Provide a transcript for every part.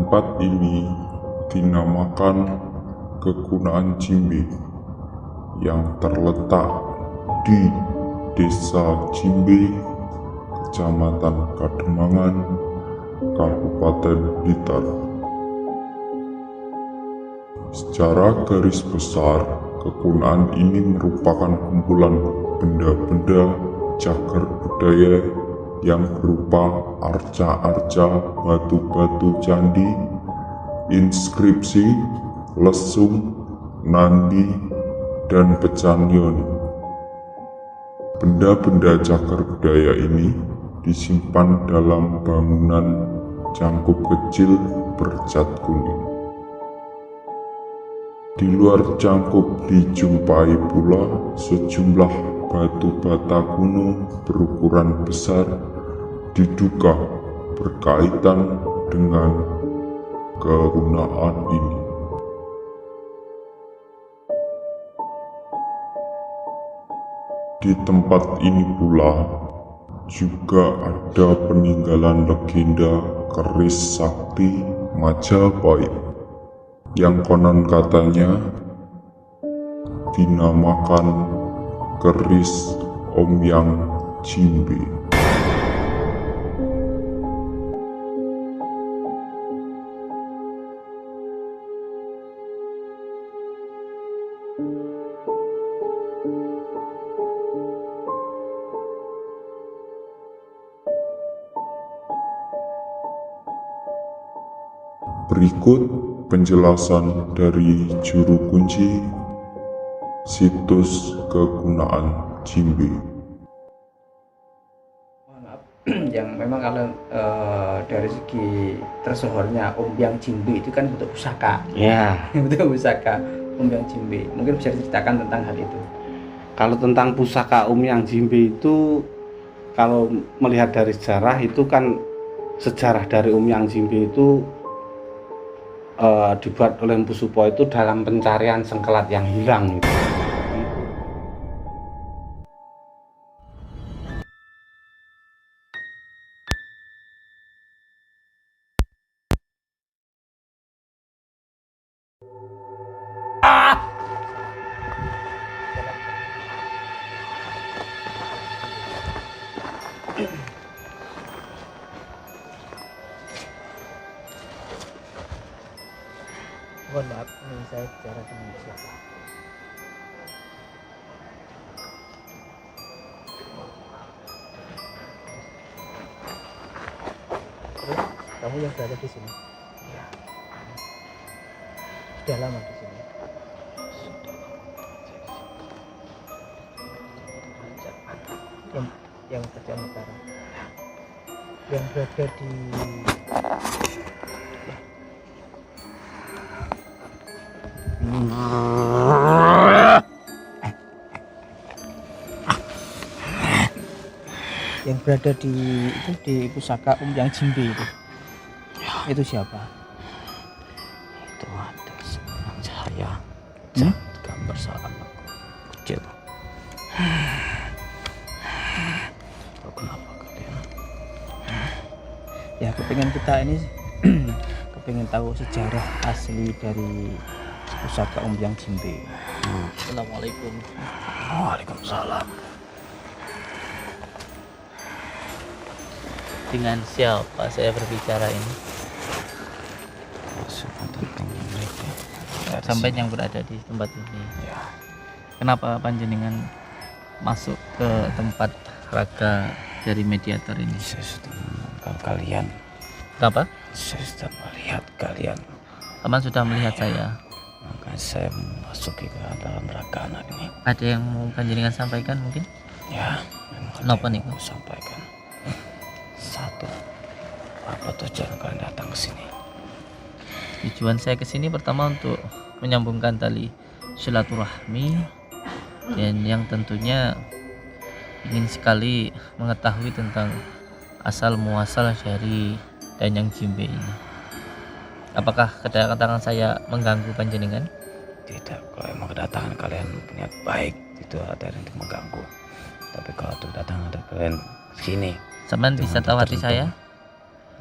Tempat ini dinamakan Kekunaan Jimbe yang terletak di Desa Jimbe, Kecamatan Kademangan, Kabupaten Blitar. Secara garis besar, kekunaan ini merupakan kumpulan benda-benda cagar budaya yang berupa arca-arca, batu-batu candi, inskripsi, lesung, nandi, dan pecanion. Benda-benda cagar budaya ini disimpan dalam bangunan cangkup kecil bercat kuning. Di luar cangkup dijumpai pula sejumlah batu bata kuno berukuran besar, diduga berkaitan dengan kekunaan ini. Di tempat ini pula juga ada peninggalan legenda keris sakti Majapahit yang konon katanya dinamakan keris Omyang Jimbe. Berikut penjelasan dari juru kunci situs Kekunaan Jimbe. Maaf, yang memang kalau dari segi tersohornya Omyang Jimbe itu kan bentuk pusaka. Ya, Bentuk pusaka Omyang Jimbe. Mungkin bisa diceritakan tentang hal itu. kalau tentang pusaka Omyang Jimbe itu, kalau melihat dari sejarah itu kan, sejarah dari Omyang Jimbe itu dibuat oleh Mpu Supo itu dalam pencarian sengkelat yang hilang gitu. Mohon maaf, ini saya bicara dengan siapa? Terus kamu yang berada di sini? Ya. Sudah lama di sini? Yang kerjaan utara. Yang berada di yang berada di itu di pusaka Omyang Jimbe itu siapa? Itu ada seorang cahaya gambar seorang anak kecil. Tahu kenapa kalian? Ya, kepingin kita ini kepingin tahu sejarah asli dari pusaka Omyang Jimbe. Assalamualaikum. Waalaikumsalam. Dengan siapa saya berbicara ini? Tentang mereka. Sampai yang berada di tempat ini. Ya, Kenapa panjenengan masuk ke tempat raga dari mediator ini? saya sudah menemukan kalian. Kenapa? Saya sudah melihat kalian. Paman sudah melihat saya. Maka saya memasuki ke dalam raga anak ini. Ada yang mau panjenengan sampaikan mungkin? Ya, memang ada Kenapa yang nih? mau sampaikan. Satu, apa tujuan kalian datang ke sini? Tujuan saya ke sini pertama untuk menyambungkan tali silaturahmi, dan yang tentunya ingin sekali mengetahui tentang asal muasal dari Danyang Jimbe ini. Apakah kedatangan saya mengganggu panjenengan? Tidak, kalau emang kedatangan kalian niat baik, itu ada yang mengganggu. Tapi kalau kedatangan ada kalian sini, Sampean bisa tahu hati tertentu. saya?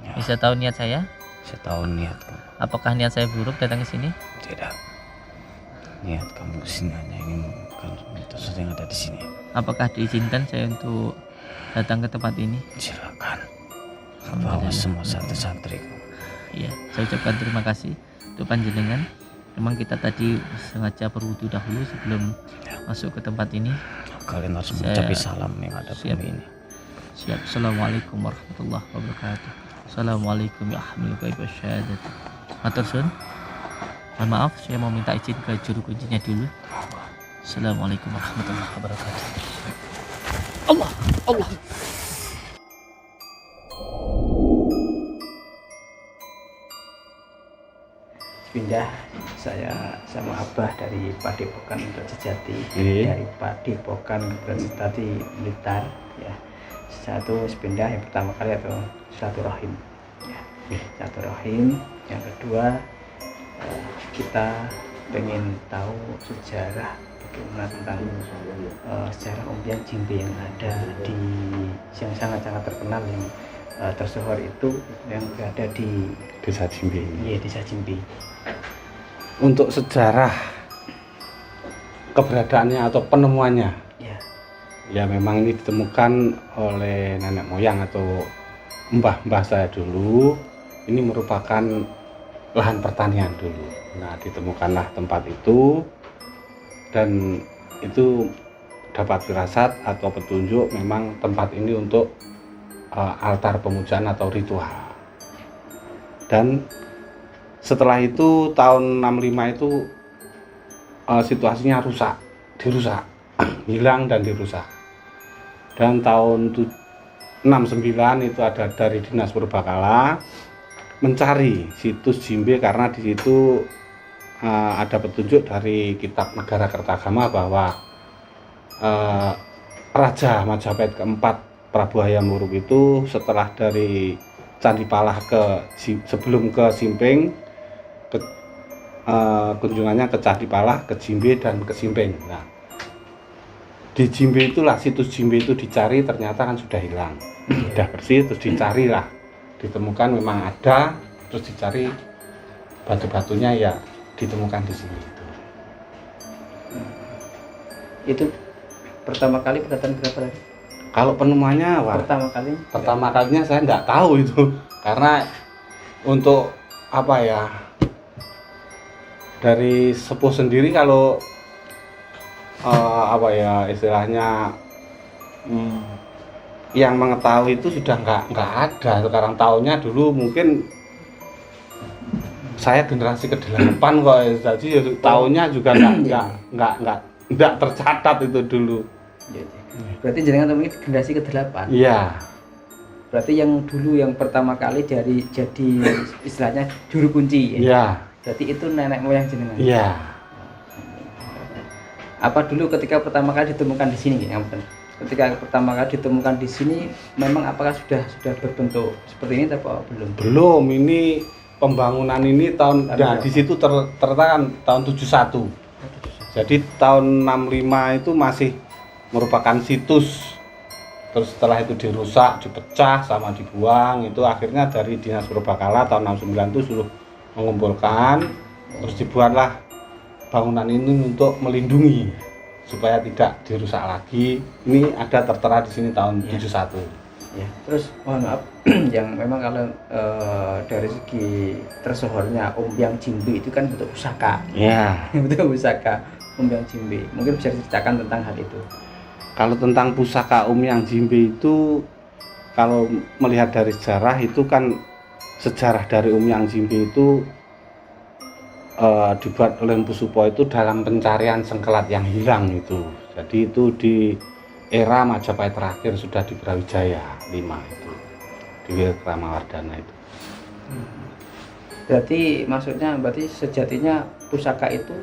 Ya, Bisa tahu niat saya? setahun niat kamu. Apakah niat saya buruk datang ke sini? Tidak. Niat kamu kesini hanya ingin menemukan mitos yang ada di sini. Apakah diizinkan saya untuk datang ke tempat ini? Silakan. Bawa semua santri-santri. Iya, saya ucapkan terima kasih untuk panjenengan. Memang kita tadi sengaja berwudu dahulu sebelum masuk ke tempat ini. Kalian harus Saya- mengucapkan salam yang ada Siap. bumi ini. Siap. Assalamualaikum warahmatullahi wabarakatuh. Assalamualaikum ya ahmil ghaib wasyahadat. Matur suwun. Mohon maaf, saya mau minta izin ke juru kuncinya dulu. Assalamualaikum warahmatullahi wabarakatuh. Allah, Allah. Pindah saya sama Abah dari Padepokan Sejati, Iya. dari Padepokan Sejati Blitar ya. Satu pindah yang pertama kali atau silaturahim ya. Silaturahim. Yang kedua kita pengen tahu sejarah bagaimana tentang sejarah Ombyang Jimbe yang ada di yang sangat-sangat terkenal yang tersohor itu yang berada di Desa Jimbe ini. Desa Jimbe. Untuk sejarah keberadaannya atau penemuannya, Ya, ya memang ini ditemukan oleh nenek moyang atau mbah-mbah saya dulu. Ini merupakan lahan pertanian dulu. Nah, ditemukanlah tempat itu dan itu dapat firasat atau petunjuk memang tempat ini untuk altar pemujaan atau ritual. Dan setelah itu tahun 65 itu situasinya dirusak, hilang dan dirusak. Dan tahun 69 itu ada dari Dinas Purbakala mencari situs Jimbe karena di situ ada petunjuk dari Kitab Negara Kertagama bahwa Raja Majapahit keempat Prabu Hayam Wuruk itu setelah dari Candi Palah sebelum ke Simping kunjungannya ke Candi Palah, ke Jimbe dan ke Simping. Nah, di Jimbe itulah situs Jimbe itu dicari ternyata kan sudah hilang, sudah bersih terus dicari lah, ditemukan memang ada, terus dicari batu-batunya ya ditemukan di sini itu pertama kali pendataan berapa lagi? Kalau penemuannya wah, Pertama kalinya saya nggak tahu itu karena untuk apa ya dari sepuh sendiri kalau apa ya istilahnya yang mengetahui itu sudah nggak ada. Sekarang tahunnya dulu mungkin saya generasi ke-8 kok, jadi tahunnya juga nggak tercatat itu dulu. Berarti jenengan temuin generasi ke-8. Iya. Berarti yang dulu yang pertama kali jadi istilahnya juru kunci ya. Iya. Berarti itu nenek moyang jenengan. Iya. Apa dulu ketika pertama kali ditemukan di sini ya, ketika pertama kali ditemukan di sini memang apakah sudah berbentuk seperti ini atau belum? Belum, ini pembangunan ini nah, di situ terletakkan tahun 71. Jadi tahun 65 itu masih merupakan situs. Terus setelah itu dirusak, dipecah sama dibuang, itu akhirnya dari Dinas Purbakala tahun 69 itu suruh mengumpulkan, terus dibuatlah bangunan ini untuk melindungi supaya tidak dirusak lagi. Ini ada tertera di sini tahun 71. Ya, terus mohon maaf yang memang kalau dari segi tersohornya Ombyang Jimbe itu kan bentuk pusaka. Ya. Bentuk pusaka Ombyang Jimbe. Mungkin bisa diceritakan tentang hal itu. Kalau tentang pusaka Ombyang Jimbe itu kalau melihat dari sejarah itu kan sejarah dari Ombyang Jimbe itu dibuat oleh Empu Supo itu dalam pencarian sengkelat yang hilang itu. Jadi itu di era Majapahit terakhir sudah di Brawijaya 5 itu di Wirkramawardhana itu. Berarti sejatinya pusaka itu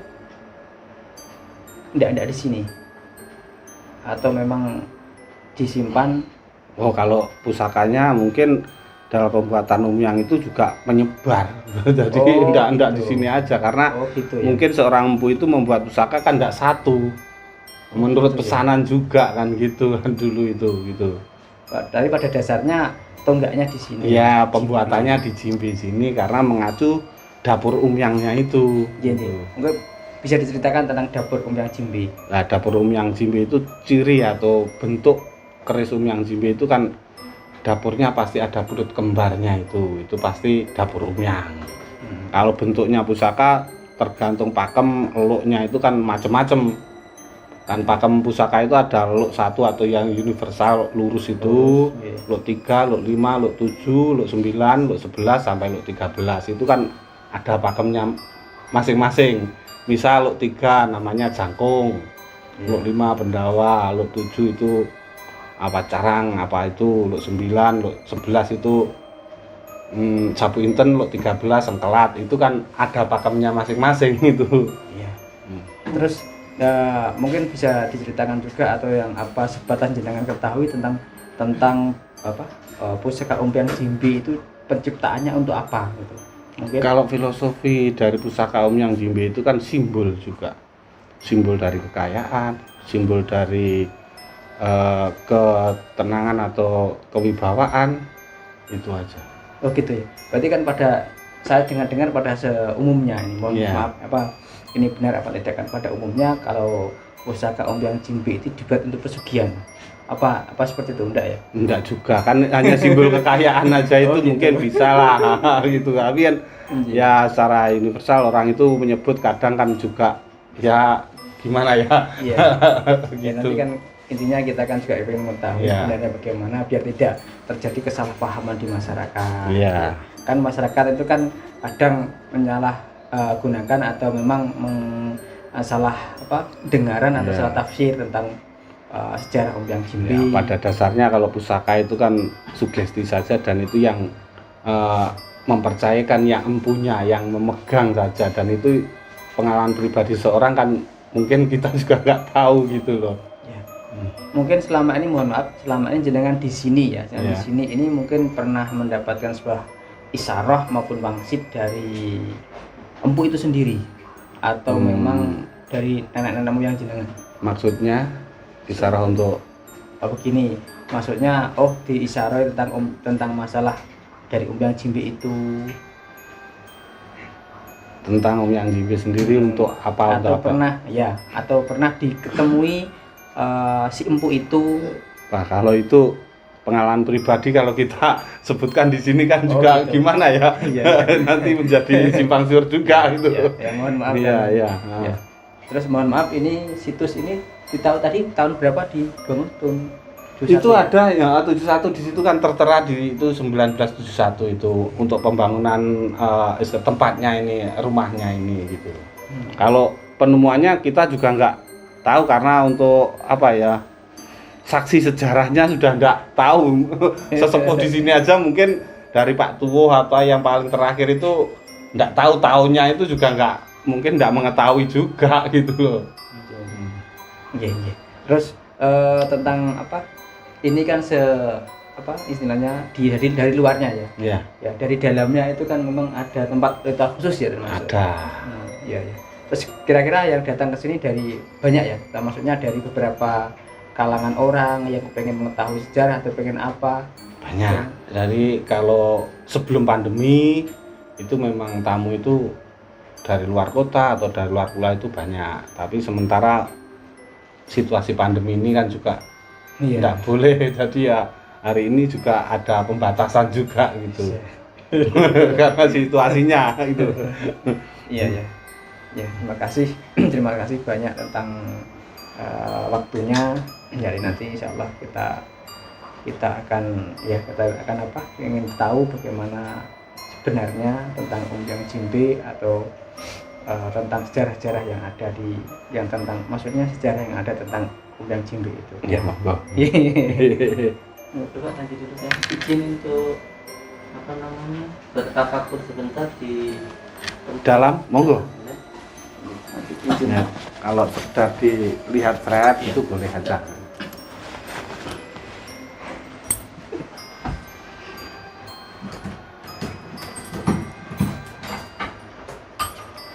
tidak ada di sini atau memang disimpan? Oh, kalau pusakanya mungkin dalam pembuatan Ombyang itu juga menyebar. Jadi enggak gitu. di sini aja karena Gitu ya. mungkin seorang empu itu membuat pusaka kan enggak satu. Menurut pesanan juga kan gitu kan dulu itu gitu. Dari pada dasarnya tonggaknya di sini. Ya, pembuatannya di Jimbe sini karena mengacu dapur Umyangnya itu. Iya, mungkin bisa diceritakan tentang dapur Umyang Jimbe. Nah, dapur Umyang Jimbe itu ciri atau bentuk keris Umyang Jimbe itu kan dapurnya pasti ada perut kembarnya itu pasti dapur Umyang. Kalau bentuknya pusaka tergantung pakem, eluknya itu kan macem-macem. Kan pakem pusaka itu ada eluk 1 atau yang universal lurus itu, eluk 3, eluk 5, eluk 7, eluk 9, eluk 11 sampai eluk 13 itu kan ada pakemnya masing-masing. Misal eluk 3 namanya jangkung, eluk 5 pendawa, eluk 7 itu apa carang, apa itu eluk 9, eluk 11 itu sapu inten, eluk 13 sengkelat. Itu kan ada pakemnya masing-masing itu. Iya. Terus mungkin bisa diceritakan juga atau yang apa sebatas jenengan ketahui tentang apa pusaka Umyang Jimbe itu penciptaannya untuk apa gitu. Mungkin kalau filosofi dari pusaka Umyang Jimbe itu kan simbol juga, simbol dari kekayaan, simbol dari ketenangan atau kewibawaan, itu aja. oh gitu ya, berarti kan saya dengar pada seumumnya ini, mohon maaf apa ini benar apa tidak, kan pada umumnya kalau pusaka Umyang Jimbe itu dibuat untuk pesugihan, apa seperti itu, enggak ya? Enggak juga, kan hanya simbol kekayaan aja itu gitu. Mungkin bisa lah gitu, tapi kan ya secara universal orang itu menyebut kadang kan juga ya gimana ya. Iya. Gitu. Nanti kan intinya kita kan juga ingin mengetahui sebenarnya bagaimana biar tidak terjadi kesalahpahaman di masyarakat. Iya. Kan masyarakat itu kan kadang gunakan atau memang salah dengaran atau salah tafsir tentang sejarah Umyang Jimbe. Ya, pada dasarnya kalau pusaka itu kan sugesti saja dan itu yang mempercayakan, yang empunya, yang memegang saja, dan itu pengalaman pribadi seorang kan mungkin kita juga nggak tahu gitu loh. Ya. Mungkin selama ini, mohon maaf, selama ini jenengan di sini ya, di sini ini mungkin pernah mendapatkan sebuah isyarah maupun wangsit dari empu itu sendiri atau memang dari nenek-nenek moyang jenengan? Maksudnya isyarah untuk begini, maksudnya di isyarah tentang masalah dari Umyang Jimbe itu, tentang Umyang Jimbe sendiri untuk apa atau pernah diketemui si empu itu. Nah, kalau itu pengalaman pribadi kalau kita sebutkan di sini kan juga gitu. Gimana ya? Nanti menjadi simpang siur juga gitu. Ya, mohon maaf. Iya. Terus mohon maaf, ini situs ini tadi tahun berapa dibangun? Itu ada ya 71 di situ kan tertera di itu 1971 itu untuk pembangunan tempatnya ini, rumahnya ini gitu. Kalau penemuannya kita juga nggak tahu karena untuk apa ya? Saksi sejarahnya sudah enggak tahu. Sesepuh di sini aja mungkin dari Pak Tuwo apa yang paling terakhir itu enggak tahu tahunnya itu juga mungkin enggak mengetahui juga gitu loh. Iya. Terus tentang apa? Ini kan istilahnya dari luarnya ya. Iya. Ya, dari dalamnya itu kan memang ada tempat ritual khusus ya termasuk. Ada. Iya. Terus kira-kira yang datang ke sini dari banyak ya? Maksudnya dari beberapa kalangan orang yang pengen mengetahui sejarah atau pengen apa? Banyak. Dari kalau sebelum pandemi itu memang tamu itu dari luar kota atau dari luar pulau itu banyak. Tapi sementara situasi pandemi ini kan juga tidak boleh. Jadi ya hari ini juga ada pembatasan juga gitu. Karena situasinya gitu. Iya. Ya, terima kasih banyak tentang waktunya. Jadi nanti insya Allah kita akan ingin tahu bagaimana sebenarnya tentang Umyang Jimbe atau tentang sejarah-sejarah yang maksudnya sejarah yang ada tentang Umyang Jimbe itu. Iya, monggo. Coba tadi dulu saya izin untuk bertafakur sebentar di dalam, monggo. Ya, kalau sudah dilihat thread itu boleh aja.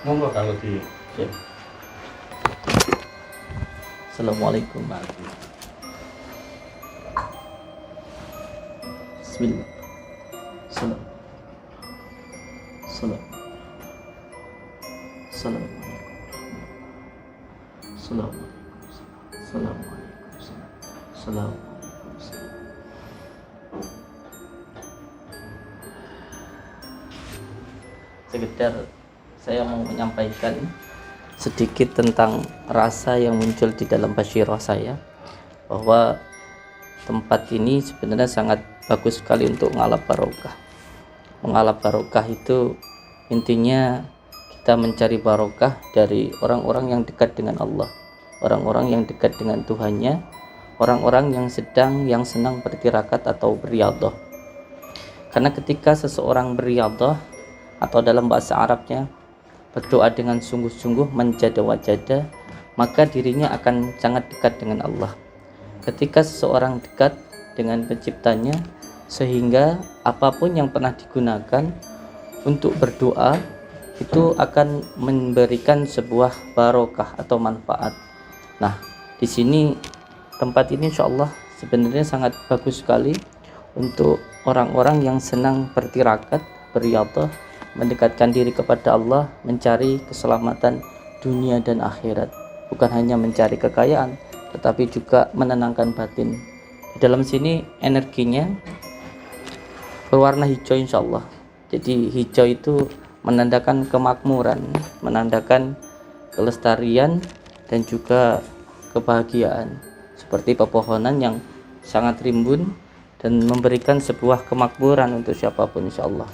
Monggo kalau di. Assalamualaikum warahmatullahi wabarakatuh. Bismillah. Salam. Salam. Assalamualaikum. Assalamualaikum. Assalamualaikum. Assalamualaikum. Sekedar saya mau menyampaikan sedikit tentang rasa yang muncul di dalam basyirah saya, bahwa tempat ini sebenarnya sangat bagus sekali untuk ngalap barokah. Mengalap barokah itu intinya kita mencari barokah dari orang-orang yang dekat dengan Allah, orang-orang yang dekat dengan Tuhannya, orang-orang yang senang bertirakat atau beriadah. Karena ketika seseorang beriadah, atau dalam bahasa Arabnya berdoa dengan sungguh-sungguh, menjada wajada, maka dirinya akan sangat dekat dengan Allah. Ketika seseorang dekat dengan penciptanya, sehingga apapun yang pernah digunakan untuk berdoa itu akan memberikan sebuah barokah atau manfaat. Nah, di sini tempat ini insya Allah sebenarnya sangat bagus sekali untuk orang-orang yang senang bertirakat, beriadah, mendekatkan diri kepada Allah, mencari keselamatan dunia dan akhirat. Bukan hanya mencari kekayaan, tetapi juga menenangkan batin. Di dalam sini energinya berwarna hijau insya Allah. Jadi hijau itu menandakan kemakmuran, menandakan kelestarian dan juga kebahagiaan. Seperti pepohonan yang sangat rimbun dan memberikan sebuah kemakmuran untuk siapapun insya Allah.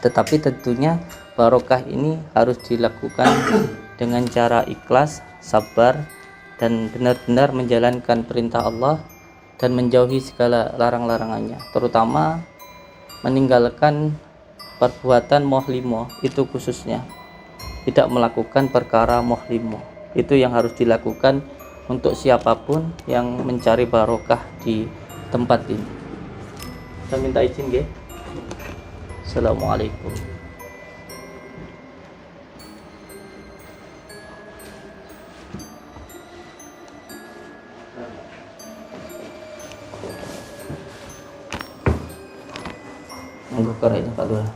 Tetapi tentunya barokah ini harus dilakukan dengan cara ikhlas, sabar, dan benar-benar menjalankan perintah Allah dan menjauhi segala larang-larangannya, terutama meninggalkan perbuatan mohlimo, itu khususnya tidak melakukan perkara mohlimo. Itu yang harus dilakukan untuk siapapun yang mencari barokah di tempat ini. Saya minta izin, nggih. Assalamualaikum. Monggo karena Pak Lurah.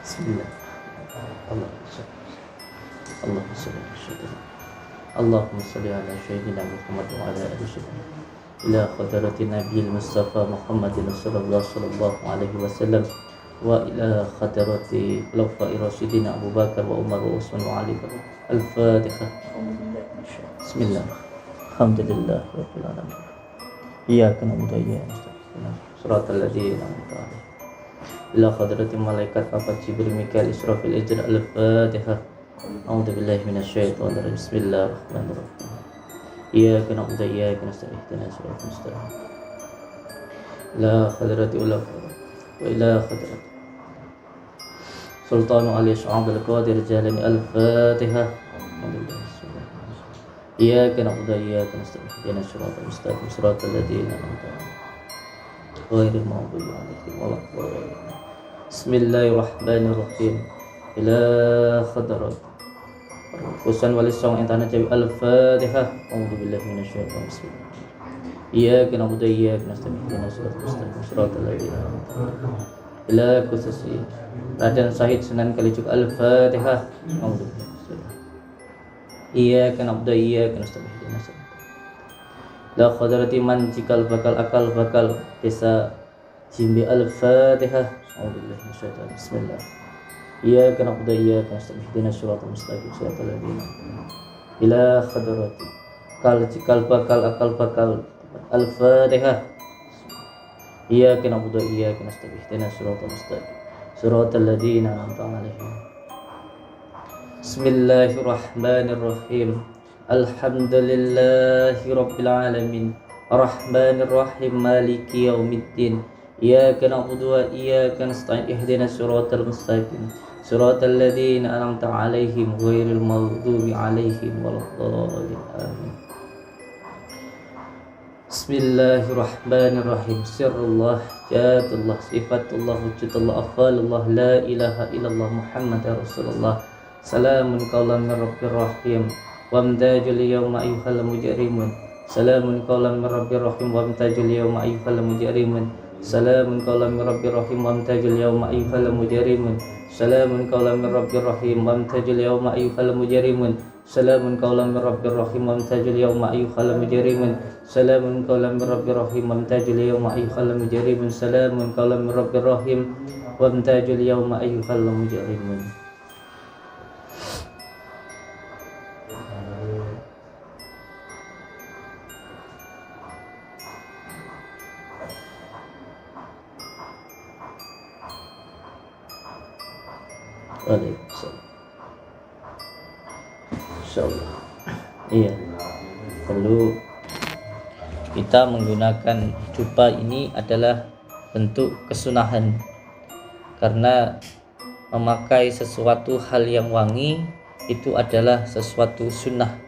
Bismillah. Allahumma salli ala sayyidina Muhammad wa ala ali sayyidina ila hadratin nabiyil mustafa Muhammadin sallallahu alaihi wasallam wa ila hadrati khulafa'ir rasyidin Abu Bakar wa Umar wa Utsman wa Ali. Al-Fatihah. Bismillah. Alhamdulillah rabbil alamin. Iyyaka na'budu wa iyyaka nasta'in. Shiratal ladzina an'amta 'alaihim. Ila hadratin malaikat Bapak Jibril Mikail Israfil Ijra. Al-Fatihah. A'udzu billahi minasyaitonir rajim. Bismillahirrahmanirrahim. Iyyaka na'budu wa iyyaka nasta'in. Ihdinas siratal mustaqim. La hadrati ula wa ila hadrat Sultan Ali Syabdul Qadir Jalani. Al-Fatihah. Iyyaka na'budu wa iyyaka nasta'in. Ihdinas siratal mustaqim. Siratal ladzina an'amta 'alaihim ghairil maghdubi 'alaihim waladdallin. Bismillahirrahmanirrahim. Ila khadrat Husan wali song internet jawi. Al-Fatihah. A'udzu billahi minasyaitonir rajim. Iyyaka na'budu wa iyyaka nasta'in. Ihdinas siratal mustaqim. Siratal ladzina an'amta 'alaihim. Ila khususi Raden Syahid Sunan Kalijuk. Al-Fatihah. A'udzu billahi. Iyyaka na'budu wa iyyaka nasta'in. Ihdinas siratal la khadrati man jikal bakal desa Jimbi. Al-Fatihah. A'udzubillahi minasyaitonir rajim. Bismillah. Iyyaka na'budu wa iyyaka nasta'in. Ihdinas siratal mustaqim. Siratal ladzina ila khadrati kal jikal bakal. Al-Fatihah. Iyyaka na'budu wa iyyaka nasta'in. Ihdinas siratal mustaqim. Siratal ladzina an'amta 'alaihim Bismillahirrahmanirrahim. Alhamdulillahi rabbil alamin. Arrahmanirrahim. Maliki yaumiddin. Iyyaka na'budu wa iyyaka nasta'in. Ihdinas siratal mustaqim. Siratal ladzina an'amta 'alaihim ghairil maghdubi 'alaihim waladdallin. Amin. Bismillahirrahmanirrahim. Sirrullah, jatullah, sifatullah, wujudullah, afalullah, la ilaha illallah, Muhammadar Rasulullah. Salamun qawlan min rabbir rahim. Wamtajul yawma ayyuhal mujrimun. Salamun qawlan min rabbir rahim. Wamtajul yawma ayyuhal mujrimun. Salamun qawlan min rabbir rahim. Wamtajul yawma ayyuhal mujrimun. Salamun qawlan min rabbir rahim. Wamtajul yawma ayyuhal mujrimun. Salamun qawlan min rabbir rahim. Wamtajul yawma ayyuhal mujrimun. Salamun qawlan min rabbir rahim. Wamtajul yawma ayyuhal mujrimun. Salamun qawlan min rabbir rahim. Wamtajul yawma ayyuhal mujrimun. Waalaikumsalam. Insyaallah. Iya. Perlu kita menggunakan dupa ini adalah bentuk kesunahan, karena memakai sesuatu hal yang wangi itu adalah sesuatu sunnah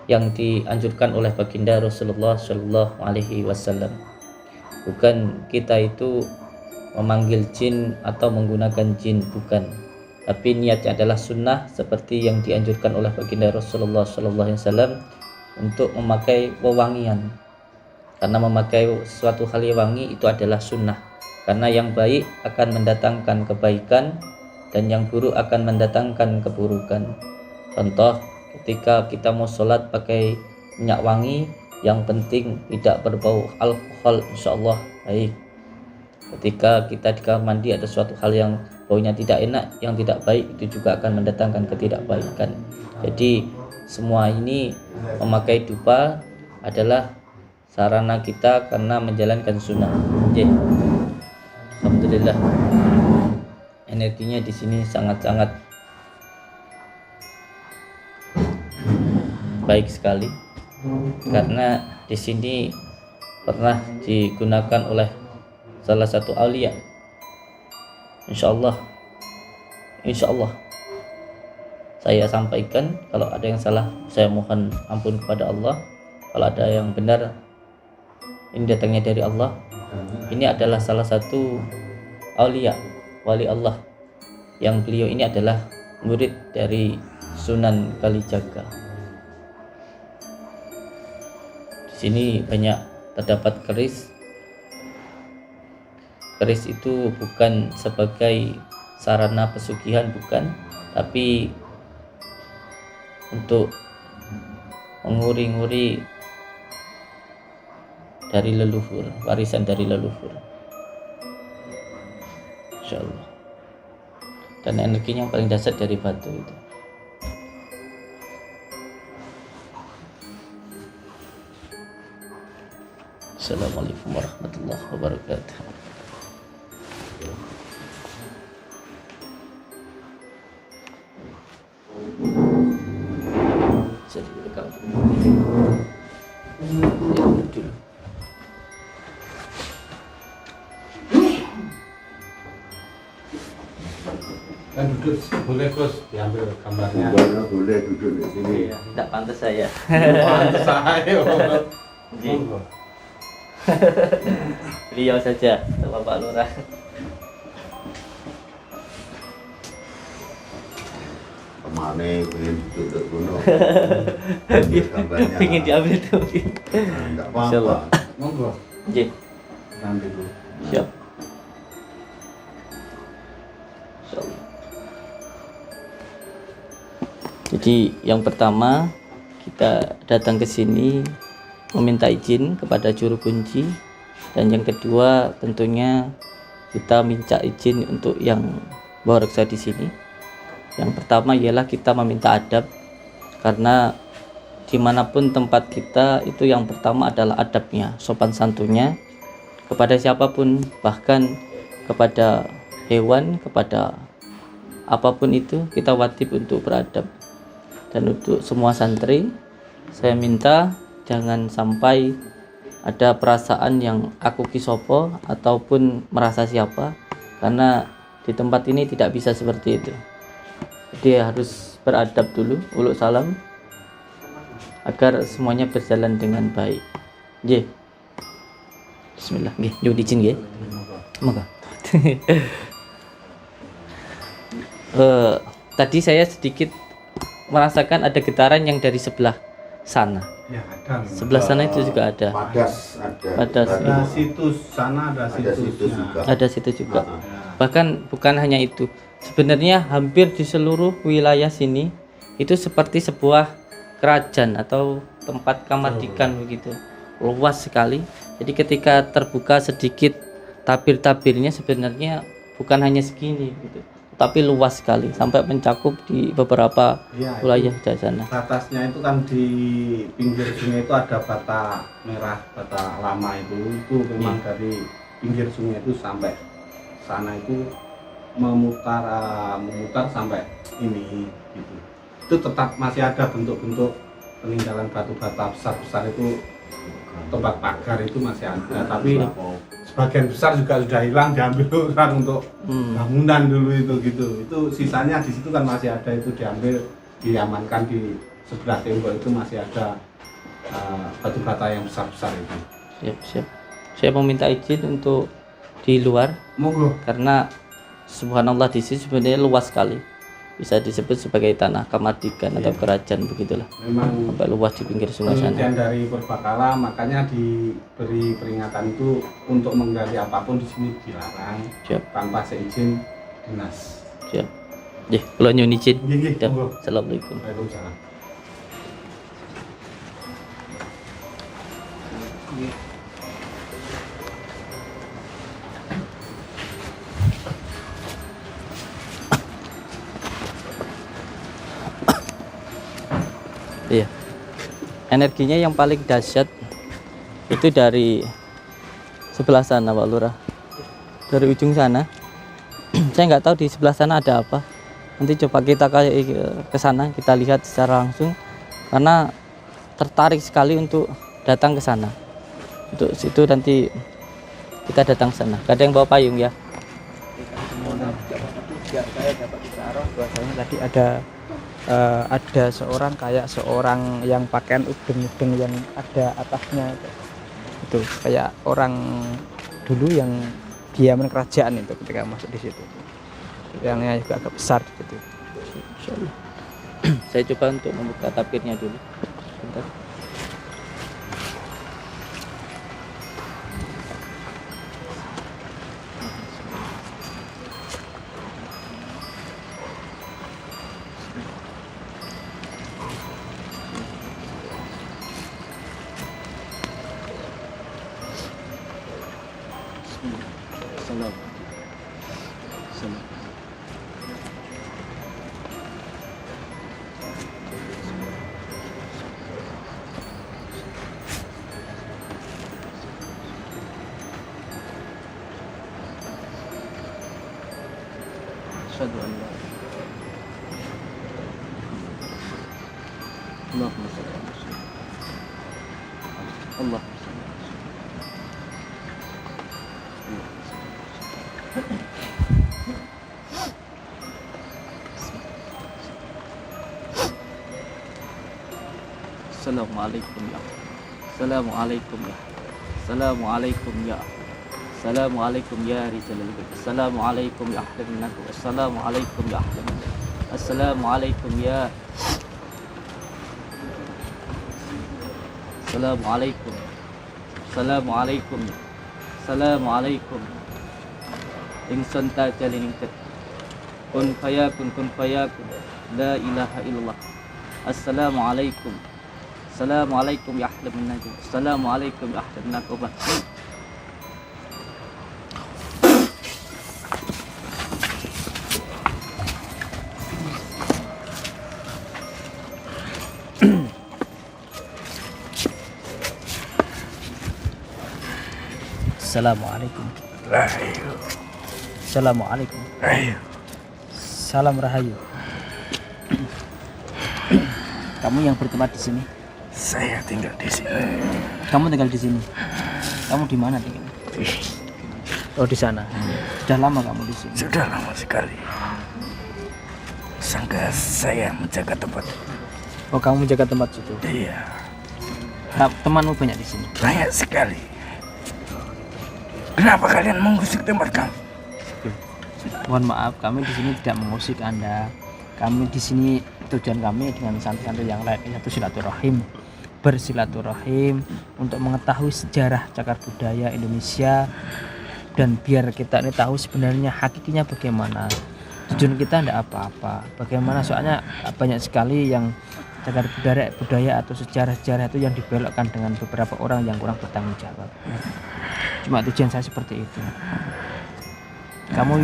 yang dianjurkan oleh baginda Rasulullah Shallallahu Alaihi Wasallam. Bukan kita itu memanggil jin atau menggunakan jin, bukan. Tapi niatnya adalah sunnah seperti yang dianjurkan oleh baginda Rasulullah Shallallahu Alaihi Wasallam untuk memakai wewangian. Karena memakai suatu hal yang wangi itu adalah sunnah. Karena yang baik akan mendatangkan kebaikan dan yang buruk akan mendatangkan keburukan. Contoh, ketika kita mau sholat pakai minyak wangi, yang penting tidak berbau alkohol, insya Allah baik. Ketika kita di kamar mandi ada suatu hal yang baunya tidak enak, yang tidak baik, itu juga akan mendatangkan ketidakbaikan. Jadi semua ini memakai dupa adalah sarana kita karena menjalankan sunnah. Jadi, alhamdulillah energinya di sini sangat-sangat baik sekali, karena di sini pernah digunakan oleh salah satu aulia. Insyaallah saya sampaikan. Kalau ada yang salah saya mohon ampun kepada Allah. Kalau ada yang benar, ini datangnya dari Allah. Ini adalah salah satu aulia, wali Allah, yang beliau ini adalah murid dari Sunan Kalijaga. Di sini banyak terdapat keris. Keris itu bukan sebagai sarana pesugihan, bukan, tapi untuk menguri-nguri dari leluhur, warisan dari leluhur, insyaallah. Dan energinya yang paling dasar dari batu itu. Assalamualaikum warahmatullahi wabarakatuh. Jadi rekam dulu. Kan duduk boleh Gus, diambil gambarnya. Boleh duduk di sini. Tidak pantas saya. Pantes saya. Monggo. Beliau saja sama Pak Lurah. Kemana pengen duduk gunung? Ingin diambil tuh. Enggak Insyaallah. Monggo. Nggih. Ambil dulu. Siap. Insyaallah. Jadi yang pertama kita datang ke sini meminta izin kepada juru kunci, dan yang kedua tentunya kita minta izin untuk yang bawa reksa di sini. Yang pertama ialah kita meminta adab, karena dimanapun tempat kita itu yang pertama adalah adabnya, sopan santunnya kepada siapapun, bahkan kepada hewan, kepada apapun itu kita wajib untuk beradab. Dan untuk semua santri, saya minta jangan sampai ada perasaan yang aku kisopo ataupun merasa siapa, karena di tempat ini tidak bisa seperti itu. Jadi harus beradab dulu, uluk salam, agar semuanya berjalan dengan baik. Nggih. Bismillah, nggih, nyuwun izin nggih. Monggo. Tadi saya sedikit merasakan ada getaran yang dari sebelah sana. Ya, ada. Sebelah sana itu juga ada. Padas ada. Padas, Ada situs sana, ada Ada situs situsnya. juga. Ada situ juga. Ah, Bahkan bukan hanya itu. Sebenarnya hampir di seluruh wilayah sini itu seperti sebuah kerajaan atau tempat kamardikan begitu. Luas sekali. Jadi ketika terbuka sedikit tabir-tabirnya sebenarnya bukan hanya segini gitu. Tapi luas sekali sampai mencakup di beberapa Iya, wilayah di sana. batasnya itu kan di pinggir sungai itu ada bata merah, bata lama itu memang dari pinggir sungai itu sampai sana itu memutar sampai ini gitu. Itu tetap masih ada bentuk-bentuk peninggalan batu bata besar-besar itu, tempat pagar itu masih ada, tapi sebagian besar juga sudah hilang, diambil orang untuk bangunan dulu itu gitu. Itu sisanya di situ kan masih ada, itu diambil, diamankan di sebelah tembok itu masih ada batu bata yang besar-besar itu. Siap. Saya mau minta izin untuk di luar Monggo. karena subhanallah di sini sebenarnya luas sekali. Bisa disebut sebagai tanah kamardikan atau kerajaan begitulah. Memang Sampai luas di pinggir sungai sana. penelitian dari Purbakala, makanya diberi peringatan itu untuk menggali apapun di sini dilarang Siap. tanpa seizin dinas. Siap. Kalau nyuwun izin. Nggih, Siap. monggo. Assalamualaikum. Waalaikumsalam. Iya. Energinya yang paling dahsyat itu dari sebelah sana, Pak Lurah. Dari ujung sana. Saya nggak tahu di sebelah sana ada apa. Nanti coba kita ke sana, kita lihat secara langsung. Karena tertarik sekali untuk datang ke sana. Untuk situ nanti kita datang ke sana. Gak ada yang bawa payung ya? Saya dapat isyarat bahwasanya tadi ada seorang yang pakaian udeng-udeng yang ada atasnya itu kayak orang dulu yang diaman kerajaan itu ketika masuk di situ, yang juga agak besar gitu. Insyaallah. Saya coba untuk membuka tabirnya dulu. Bentar. Asyhadu an la Allahumma shalli ala Muhammad. Allahumma shalli ala Assalamualaikum ya. Assalamualaikum ya. Assalamualaikum ya. Assalamualaikum ya rijalul bait. Assalamualaikum ya ahlan naku. Assalamualaikum ya ahlan. Assalamualaikum ya. Assalamualaikum. Assalamualaikum. Assalamualaikum. Ingsun tajalin ingkut. Kun fayakun kun fayakun. La ilaha illallah. Assalamualaikum. Assalamualaikum ya ahlan naku. Assalamualaikum ya ahlan naku. Assalamualaikum. Assalamualaikum. Salam Rahayu. Kamu yang bertempat di sini? Saya tinggal di sini. Kamu tinggal di sini? Kamu di mana tinggal? Oh, di sana. Sudah lama kamu di sini? Sudah lama sekali. Sangka saya menjaga tempat. Oh, kamu menjaga tempat situ. Iya, Nah, temanmu banyak di sini? banyak sekali. Kenapa kalian mengusik tempat kami? Mohon maaf, kami di sini tidak mengusik Anda. Kami di sini tujuan kami dengan santri-santri yang lain yaitu silaturahim, bersilaturahim untuk mengetahui sejarah cagar budaya Indonesia dan biar kita ini tahu sebenarnya hakikinya bagaimana. Tujuan kita tidak apa-apa. Bagaimana soalnya banyak sekali yang cagar budaya atau sejarah-sejarah itu yang dibelokkan dengan beberapa orang yang kurang bertanggung jawab. Cuma tujuan saya seperti itu. Kamu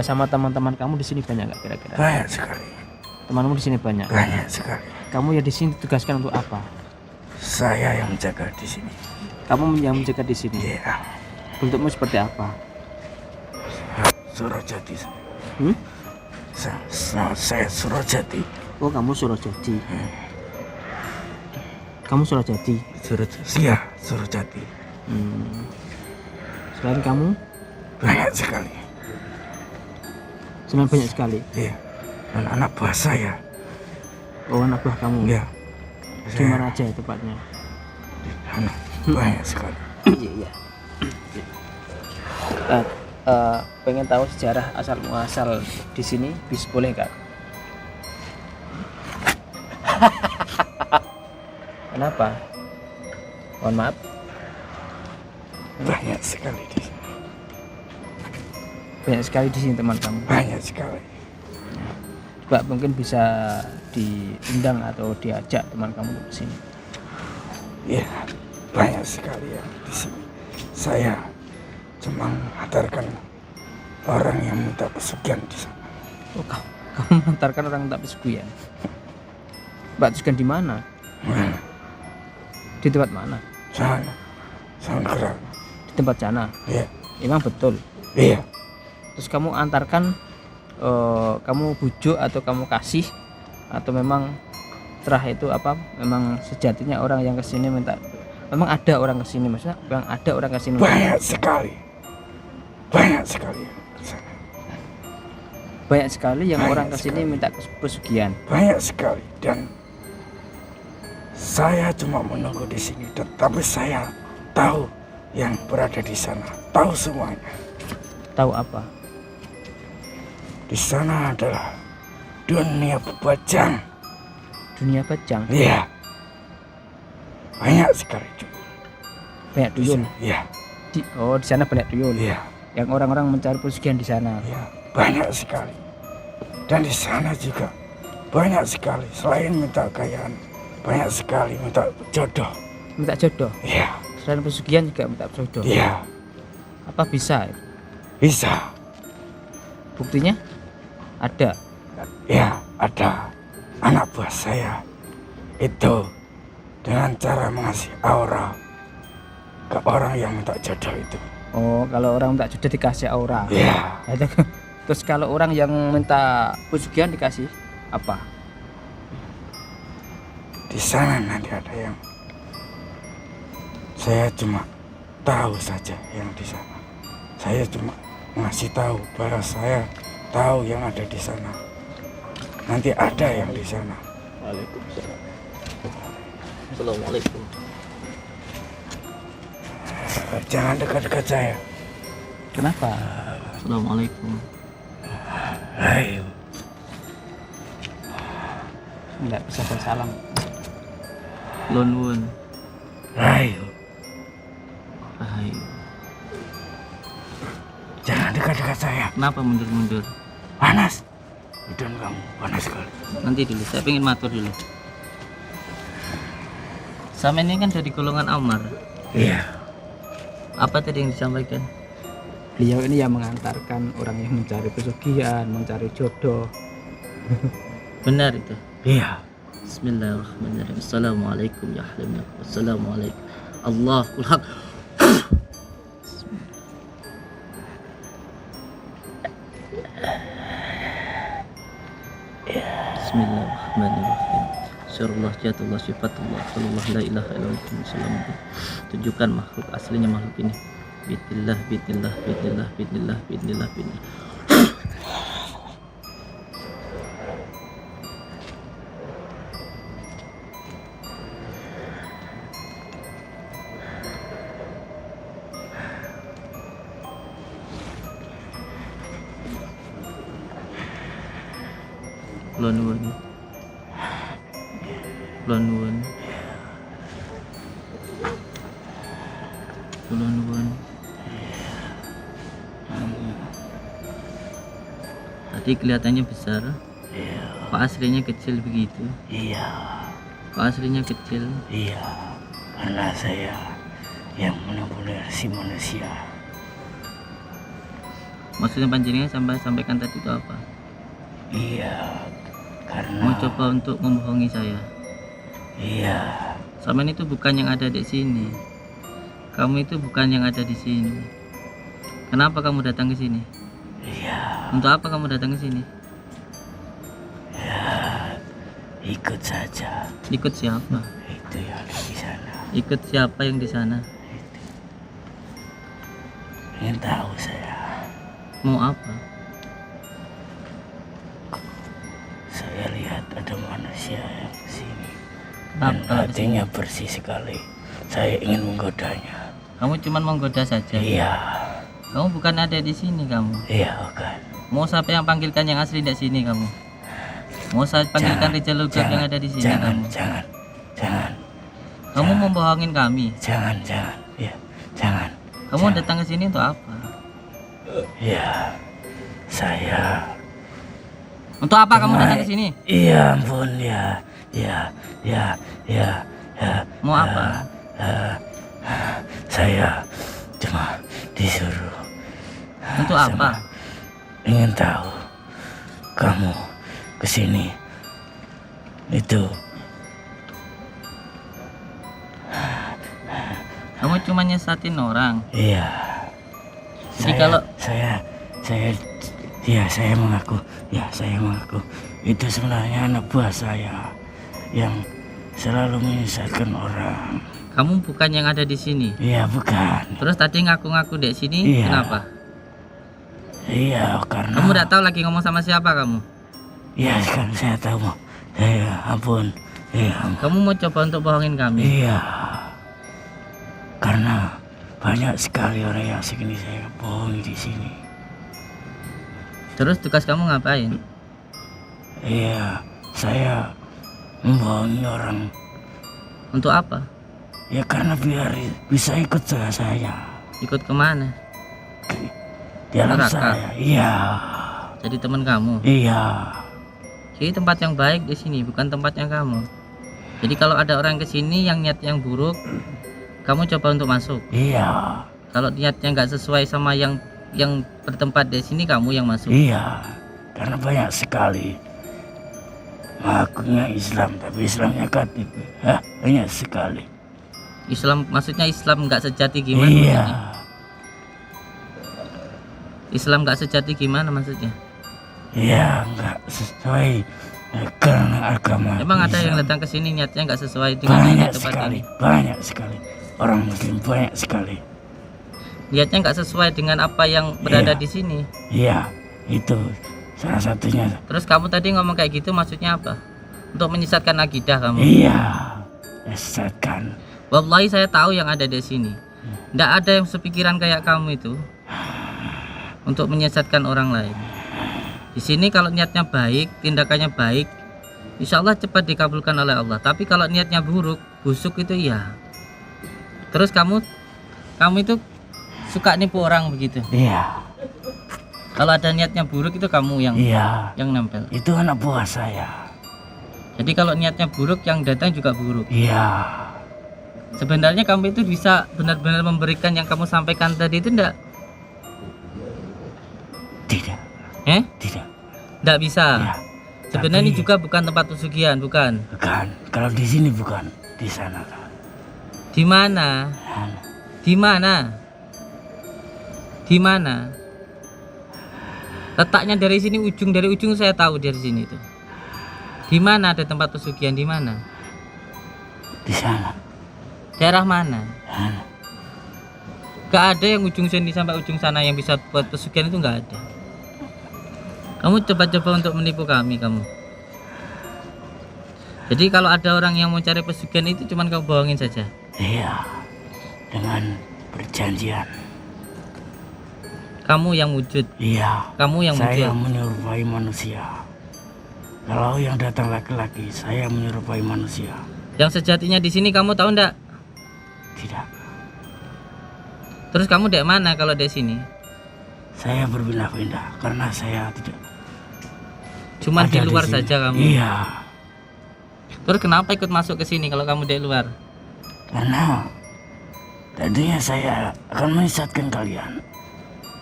sama teman-teman kamu di sini banyak nggak kira-kira? Banyak sekali. Temanmu di sini banyak. Banyak sekali. Kamu ya di sini ditugaskan untuk apa? Saya yang menjaga di sini. Kamu yang menjaga di sini. Iya. Bentukmu seperti apa? Surajati. Hmm? Saya Surajati. Oh, kamu Surajadi. Kamu Surajadi. Iya, Surajati. Selain kamu, Banyak sekali. sebenarnya banyak sekali. Iya. Dan anak buah saya. Oh, anak buah kamu. Iya. Di mana aja tepatnya? Banyak sekali. Iya, iya. Pengen tahu sejarah asal muasal di sini, bisa boleh nggak? Kenapa? Mohon maaf. Banyak sekali di sini. Banyak sekali di sini teman kamu. Banyak sekali. Coba mungkin bisa diundang atau diajak teman kamu ke sini. Iya, banyak sekali yang di sini. Saya cuma mengantarkan orang yang minta pesugihan di sana. Oh, kamu mengantarkan orang tak pesugihan. Mbak Tuskan di mana? Mana? Di tempat mana? Sana. Sana gerak. Di tempat sana. Iya. Emang betul. Iya. Terus kamu antarkan, kamu bujuk atau kamu kasih, atau memang terah itu apa? Memang sejatinya orang yang kesini minta. Memang ada orang kesini, maksudnya memang ada orang kesini. Banyak sekali. Banyak sekali yang ke sana. Banyak sekali yang Banyak orang kesini sekali. minta pesugihan. Banyak sekali. Dan saya cuma menunggu di sini. Tetapi saya tahu yang berada di sana. Tahu semuanya. Tahu apa? Di sana adalah dunia bajang. Dunia bajang. Iya. Banyak sekali juga. Banyak Di duyun. sana. Iya. Oh, di sana banyak duyun. Iya. Yang orang-orang mencari pesugihan di sana. Iya. Banyak sekali. Dan di sana juga banyak sekali. Selain minta kekayaan, banyak sekali minta jodoh. Minta jodoh. Iya. Selain pesugihan juga minta jodoh. Iya. Apa bisa? Bisa. Buktinya? Ada. Ya, ada anak buah saya itu dengan cara mengasih aura ke orang yang minta jodoh itu. Oh, kalau orang minta jodoh dikasih aura. Ya, Terus kalau orang yang minta pesugihan dikasih apa? di sana nanti ada yang saya cuma tahu saja yang di sana. Saya cuma ngasih tahu bahwa saya tahu yang ada di sana. Nanti ada yang di sana. Waalaikumsalam. Assalamualaikum. Jangan dekat-dekat saya. Kenapa? Assalamualaikum. Ayo. Enggak bisa bersalam. Lonwon. Ayo. Ayo. Jangan dekat-dekat saya. Kenapa mundur-mundur? Panas. Udah kamu panas sekali. Nanti dulu, saya pengen matur dulu. Sama ini kan dari golongan Amar. Iya. Apa tadi yang disampaikan? Beliau ini yang mengantarkan orang yang mencari pesugihan, mencari jodoh. Benar itu. Iya. Bismillahirrahmanirrahim. Assalamualaikum ya ahli. Assalamualaikum. Allahul haq. Bismillahirrahmanirrahim. Syarullah, jatullah, sifatullah, sallallahu la ilaha illallah. Tunjukkan makhluk aslinya makhluk ini. Bismillah, bismillah, bismillah, bismillah, bismillah, bismillah. Kula nuwun. Kula nuwun. Kula nuwun. Tadi kelihatannya besar. Kok aslinya kecil begitu? Iya, Kok aslinya kecil? iya. Karena saya yang benar-benar si manusia. Maksudnya panjenengan sampaikan tadi itu apa? Iya, karena Mau coba untuk membohongi saya. iya, Sampean itu bukan yang ada di sini. Kamu itu bukan yang ada di sini. Kenapa kamu datang ke sini? iya, Untuk apa kamu datang ke sini? ikut saja. Ikut siapa? Itu yang ada di sana. Ikut siapa yang di sana? Ingin tahu saya. Mau apa? Saya lihat ada manusia yang kesini dan Apa? hatinya bersih sekali. Saya ingin menggodanya. Kamu cuma menggoda saja. Iya, Kamu bukan ada di sini kamu. iya bukan. Mau siapa yang panggilkan yang asli di sini kamu? Mau saya panggilkan Rijal Lugard yang ada di sini jangan, kamu? jangan, jangan, Kamu membohongin kami. jangan, ya, jangan. Kamu datang ke sini untuk apa? Ya, saya. Untuk apa kamu datang ke sini? Iya ampun ya, ya, ya, ya, ya. Mau apa? Saya cuma disuruh. Untuk apa? Ingin tahu kamu kesini itu. Kamu cuma nyesatin orang. Iya. Jadi kalau saya mengaku, itu sebenarnya anak buah saya yang selalu menyesatkan orang. kamu bukan yang ada di sini. Iya bukan. Terus tadi ngaku-ngaku di sini, Iya. kenapa? Iya karena. Kamu udah tahu lagi ngomong sama siapa kamu? Iya kan saya tahu. Iya ampun. Iya ampun. Kamu mau coba untuk bohongin kami? Iya. Karena banyak sekali orang yang segini saya bohongi di sini. Terus tugas kamu ngapain? Iya, saya membohongi orang. Untuk apa? Ya karena biar bisa ikut sama saya. Ikut kemana? Di alam Neraka. saya. Iya. Jadi teman kamu. Iya. Jadi tempat yang baik di sini, bukan tempatnya kamu. Jadi kalau ada orang ke sini yang niat yang buruk, kamu coba untuk masuk. Iya. Kalau niatnya nggak sesuai sama yang bertempat di sini, kamu yang masuk. Iya. Karena banyak sekali mengakunya Islam, tapi Islamnya katib. Hah, banyak sekali. Islam maksudnya Islam nggak sejati gimana? Iya. Maksudnya? Islam nggak sejati gimana maksudnya? Iya, enggak sesuai karena agama. Emang ada yang Islam. datang ke sini niatnya nggak sesuai dengan Banyak tempat sekali, ini? banyak sekali. Orang Muslim banyak sekali. Niatnya nggak sesuai dengan apa yang berada Iya. di sini. Iya, itu salah satunya. Terus kamu tadi ngomong kayak gitu maksudnya apa? Untuk menyesatkan akidah kamu? Iya, sesatkan. Wallahi saya tahu yang ada di sini. Nggak ada yang sepikiran kayak kamu itu untuk menyesatkan orang lain. Di sini kalau niatnya baik, tindakannya baik, insya Allah cepat dikabulkan oleh Allah. Tapi kalau niatnya buruk, busuk itu ya. Terus kamu itu suka nipu orang begitu. Iya, Kalau ada niatnya buruk itu kamu yang iya. nempel. Itu anak buah saya. Jadi kalau niatnya buruk, yang datang juga buruk. Iya, Sebenarnya kamu itu bisa benar-benar memberikan yang kamu sampaikan tadi itu enggak? tidak, tidak. Enggak bisa. Iya. Sebenarnya ini Tapi- juga bukan tempat pesugihan, bukan. Bukan. Kalau di sini bukan, di sana. Di mana? Di mana? Di mana? Letaknya dari ujung saya tahu dari sini itu. Di mana ada tempat pesugihan, di mana? Di sana. Daerah mana? Gak ada yang ujung sini sampai ujung sana yang bisa buat pesugihan, itu gak ada. Kamu coba-coba untuk menipu kami kamu. Jadi kalau ada orang yang mau cari pesugihan itu cuman kamu bohongin saja. Iya, dengan perjanjian. Kamu yang wujud. Iya, Kamu yang saya wujud. menyerupai manusia. Kalau yang datang laki-laki, saya menyerupai manusia. Yang sejatinya di sini kamu tahu ndak? Tidak, Terus kamu dari mana kalau dari sini? saya berpindah-pindah karena saya tidak Cuman di ada luar sini. saja kamu. Iya, Terus kenapa ikut masuk ke sini kalau kamu dari luar? karena tadinya saya akan menyesatkan kalian.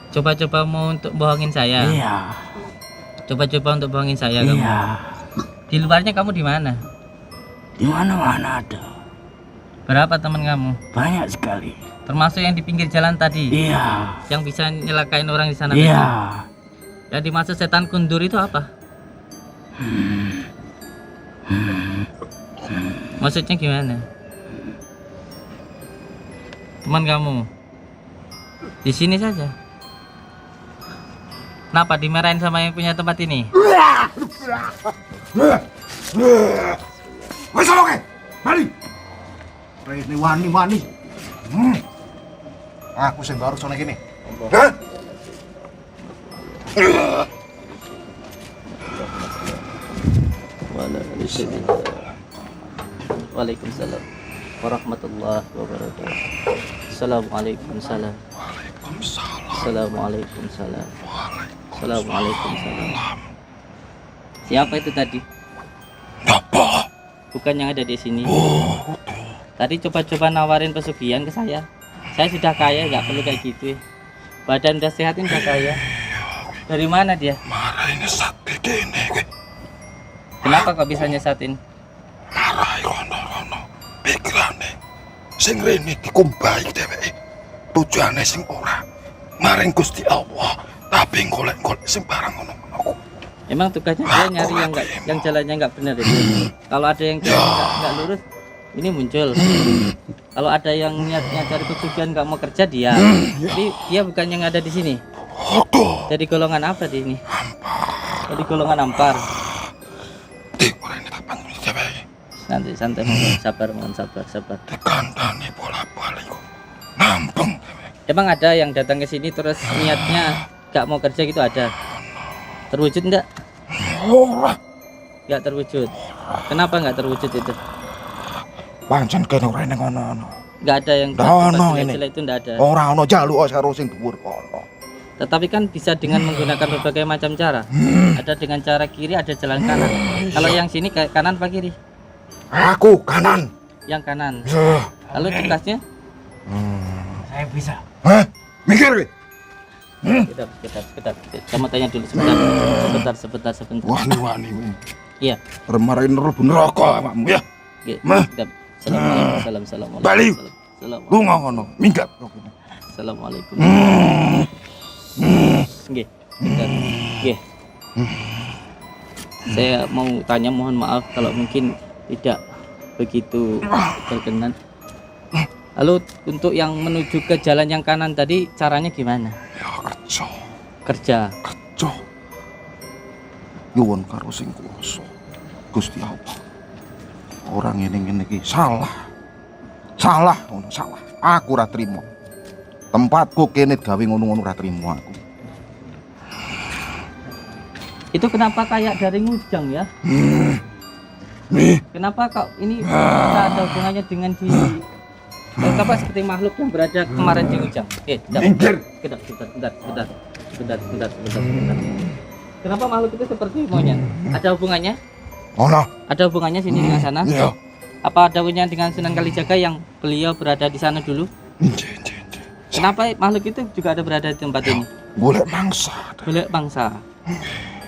Coba-coba mau untuk bohongin saya. Iya, Coba-coba untuk bohongin saya kamu. iya, Di luarnya kamu di mana? di mana-mana ada, Berapa teman kamu? banyak sekali. Termasuk yang di pinggir jalan tadi, Iya, yang bisa nyelakain orang di sana. iya. tadi. Yang dimaksud setan kundur itu apa? Maksudnya gimana? Teman kamu di sini saja. Kenapa dimarahin sama yang punya tempat ini? Wes oke. Mari. Rene wani. Aku sing baru sono kene. Hah? Waalaikumsalam warahmatullahi wabarakatuh. Assalamualaikum salam. Assalamualaikum salam. Assalamualaikum salam. Siapa itu tadi? Apa? Bukan yang ada di sini. Tadi coba-coba nawarin pesugihan ke saya. Saya sudah kaya, nggak perlu kayak gitu. Badan udah sehat, udah kaya. Dari mana dia? Marai nyesat kene kowe. Kenapa kok bisa nyesatin? Marai kono-kono. Pikirane sing rene dikumbahi dheweke. Tujuane sing ora maring Gusti Allah, tapi golek-golek sing barang ngono-ngono. Emang tugasnya dia nyari yang jalannya nggak benar itu. Kalau ada yang jalan nggak lurus, ini muncul. Kalau ada yang niatnya cari pesugihan nggak mau kerja dia. Tapi dia bukan yang ada di sini. Jadi golongan apa di ini? Jadi golongan ampar. Santai mohon sabar. Dikandani bola-balik kok. Nampung. Emang ada yang datang ke sini terus niatnya nggak mau kerja gitu, ada? Terwujud enggak? Ora. Nggak terwujud. Kenapa nggak terwujud itu? Pancen kene ora ning ngono. Nggak ada yang Ono ini. jelek itu nggak ada. Ora ono jaluk karo sing dhuwur kono. Tetapi kan bisa dengan menggunakan berbagai macam cara. Ada dengan cara kiri, ada jalan kanan. Kalau yang sini kayak kanan apa kiri? Aku kanan. Yang kanan. Ya. Lalu tugasnya? Saya bisa. Hah? Mikir kowe. Sebentar. Kamu tanya dulu sebentar. Wani-wani. Iya. Remarain nerbu neraka awakmu ya. Iya. Mah. Sebentar. Assalamualaikum. Bali. Assalamualaikum. Lu ngono, minggat. Assalamualaikum. Nggih. Sebentar. Nggih. Saya mau tanya, mohon maaf kalau mungkin tidak begitu berkenan. Lalu untuk yang menuju ke jalan yang kanan tadi caranya gimana? Ya Kerja. Nyuwun karo sing kuwasa. Gusti Allah. Orang ngene iki salah. Salah. Aku ora trimo. Tempatku kene gawe ngono-ngono ora trimo aku. Itu kenapa kayak dari ngujang ya? Nih, Kenapa kok ini bisa ada hubungannya dengan di kenapa seperti makhluk yang berada kemarin di ngujang? minggir. Sebentar. Kenapa makhluk itu seperti monyet? Ada hubungannya? Ono. Ada hubungannya sini dengan sana? Iya. Apa ada hubungannya dengan Sunan Kalijaga yang beliau berada di sana dulu? Kenapa makhluk itu juga ada berada di tempat ini? Golek mangsa. Boleh bangsa.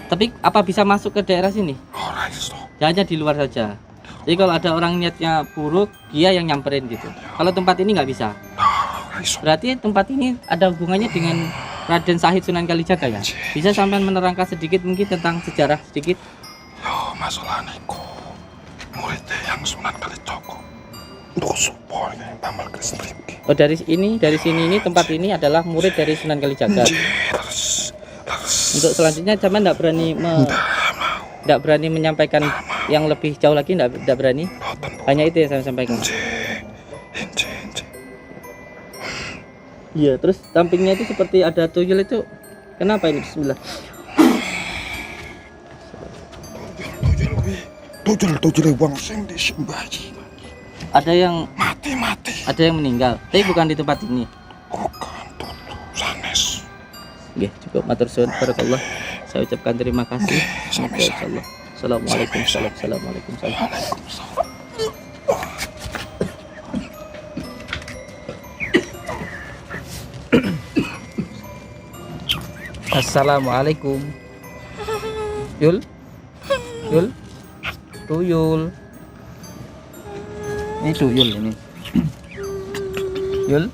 Tapi apa bisa masuk ke daerah sini? Ora iso. Hanya di luar saja. Jadi kalau ada orang niatnya buruk, dia yang nyamperin gitu. Kalau tempat ini nggak bisa. Ora iso. Berarti tempat ini ada hubungannya dengan Raden Syahid Sunan Kalijaga ya? Bisa sampai menerangkan sedikit mungkin tentang sejarah sedikit? masalah niku muridnya yang Sunan Kalijaga untuk support yang tamal Kristen iki. Oh, dari sini ini tempat ini adalah murid dari Sunan Kalijaga. Terus Untuk selanjutnya zaman tidak berani menyampaikan yang lebih jauh lagi, tidak berani. Hanya itu yang saya sampaikan. Iya, terus sampingnya itu seperti ada tuyul itu. Kenapa ini? Bismillah. Tujul wong sing disembahi. Ada yang Mati. ada yang meninggal, tapi bukan di tempat ini. Bukan tutu sanes. Nggih, cukup matur suwun barakallah. Saya ucapkan terima kasih. Sama-sama. Insyaallah. Assalamualaikum. Assalamualaikum. Waalaikumsalam. Assalamualaikum. Yul. Tuyul. Ini tuyul ini. Yul.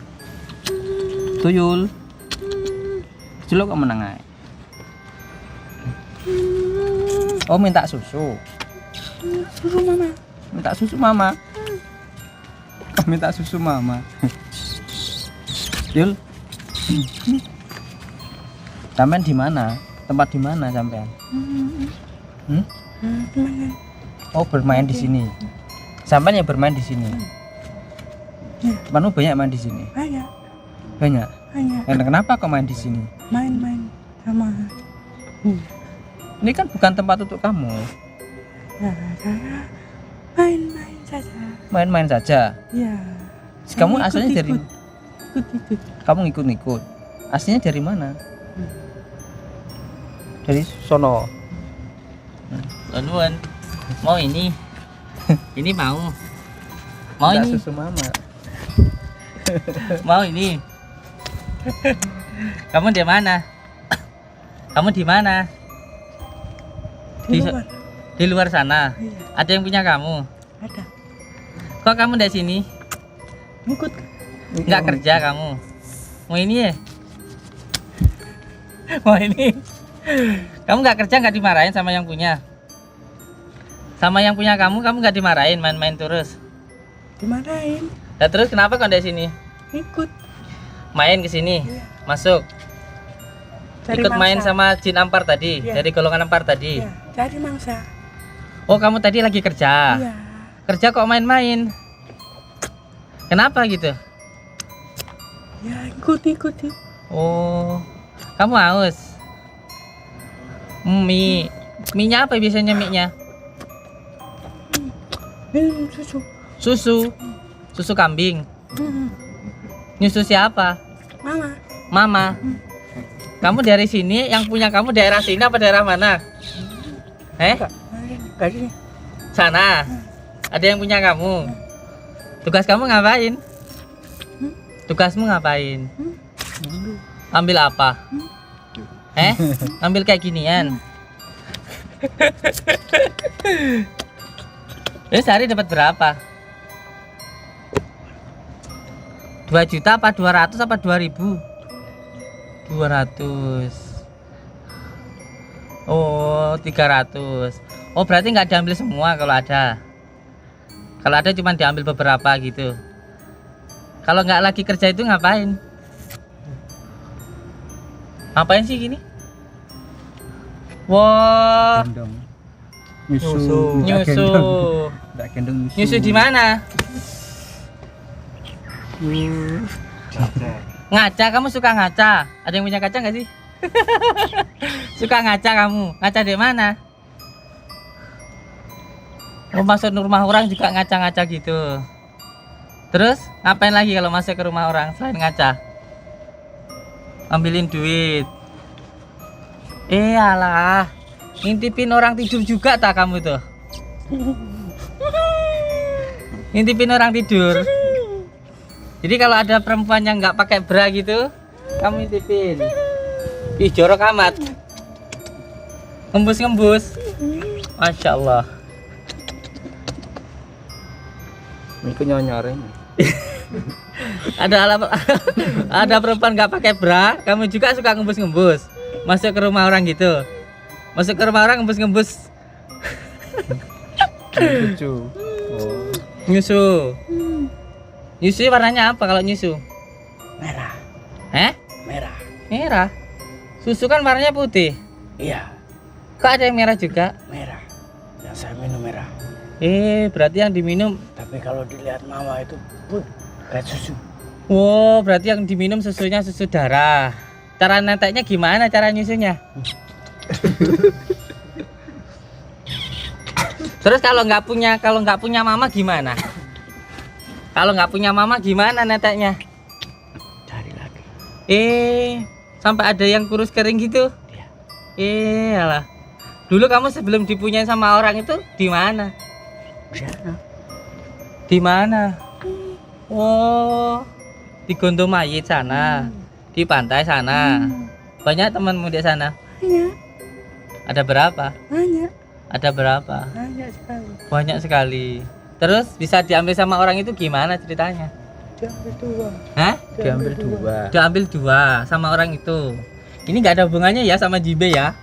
Tuyul. Celok kok menang ae. Oh, minta susu. Minta susu mama. Oh, minta susu mama. Yul. Sampean di mana? Tempat di mana sampean? Oh, bermain di sini. Sampean yang bermain di sini. Temanmu banyak main di sini. Banyak. Kenapa kau main di sini? Main-main sama Ini kan bukan tempat untuk kamu. saya main-main saja. Main-main saja. Ya. Kamu asalnya dari ikut. kamu ngikut-ngikut. Aslinya dari mana? Dari sono. Laluan. Mau ini. Ini mau. Mau Minta ini. susu mama. Mau ini. Kamu di mana? Kamu di mana? Di luar. Di luar sana. Iya, Ada yang punya kamu. ada. Kok kamu dari sini? Ikut. Nggak kerja kamu? Mau ini ya? Mau ini? Kamu nggak kerja, nggak dimarahin sama yang punya? Sama yang punya kamu nggak dimarahin, main-main terus. Dimarahin. Nah, terus kenapa kau dari sini? Ikut. Main ke sini, Iya. masuk. Cari Ikut main mangsa. sama jin ampar tadi, Iya. dari golongan ampar tadi. Ya, cari mangsa. Oh, kamu tadi lagi kerja. Iya. Kerja kok main-main? Kenapa gitu? Ya, ikuti. Oh, kamu haus? Mie-nya apa biasanya mie-nya? Minum susu. Susu kambing. Hmm. Nyusu siapa? Mama. Mama. Kamu dari sini, yang punya kamu daerah sini apa daerah mana? Gaji. Sana. Ada yang punya kamu. Tugas kamu ngapain? Tugasmu ngapain? Ambil apa? Ambil kayak ginian. Sehari dapat berapa? 2 juta apa 200 apa 2000? 200. Oh, 300. Oh, berarti nggak diambil semua kalau ada. Kalau ada cuma diambil beberapa gitu. Kalau nggak lagi kerja itu ngapain? Ngapain sih gini? Wah, Gendong. nyusu. Enggak gendong nyusu. Nyusu di mana? Ngaca, kamu suka ngaca? Ada yang punya kaca nggak sih? Suka ngaca kamu? Ngaca di mana? Oh, masuk rumah orang juga ngaca-ngaca gitu. Terus ngapain lagi kalau masuk ke rumah orang selain ngaca? Ambilin duit. Alah, ngintipin orang tidur juga tak kamu tuh? Ngintipin orang tidur. Jadi kalau ada perempuan yang nggak pakai bra gitu, kamu ngintipin. Ih, jorok amat. Ngembus-ngembus. Masya Allah. Ikut nyonyorin. Ada perempuan nggak pakai bra, kamu juga suka ngembus-ngembus. Masuk ke rumah orang gitu. Masuk ke rumah orang ngembus-ngembus. Cucu. Nyusu. Nyusu warnanya apa kalau nyusu? Merah, Merah. merah. Susu kan warnanya putih. Iya, Kok ada yang merah juga? merah. Yang saya minum merah. Berarti yang diminum. Tapi kalau dilihat mama itu pun kayak susu. Wow, berarti yang diminum susunya susu darah. Cara neteknya gimana cara nyusunya? Terus kalau nggak punya mama gimana? Kalau nggak punya mama gimana neteknya? Cari lagi. Sampai ada yang kurus kering gitu? Iya. Alah. Dulu kamu sebelum dipunyai sama orang itu di mana? Di mana? Oh, di Gondo Mayit sana, di pantai sana. Banyak temanmu di sana? Banyak, Ada berapa? banyak, Ada berapa? banyak sekali. Banyak sekali. Terus bisa diambil sama orang itu gimana ceritanya? Diambil dua. Hah? Diambil dua. Diambil dua sama orang itu. Ini nggak ada hubungannya ya sama Jibe ya.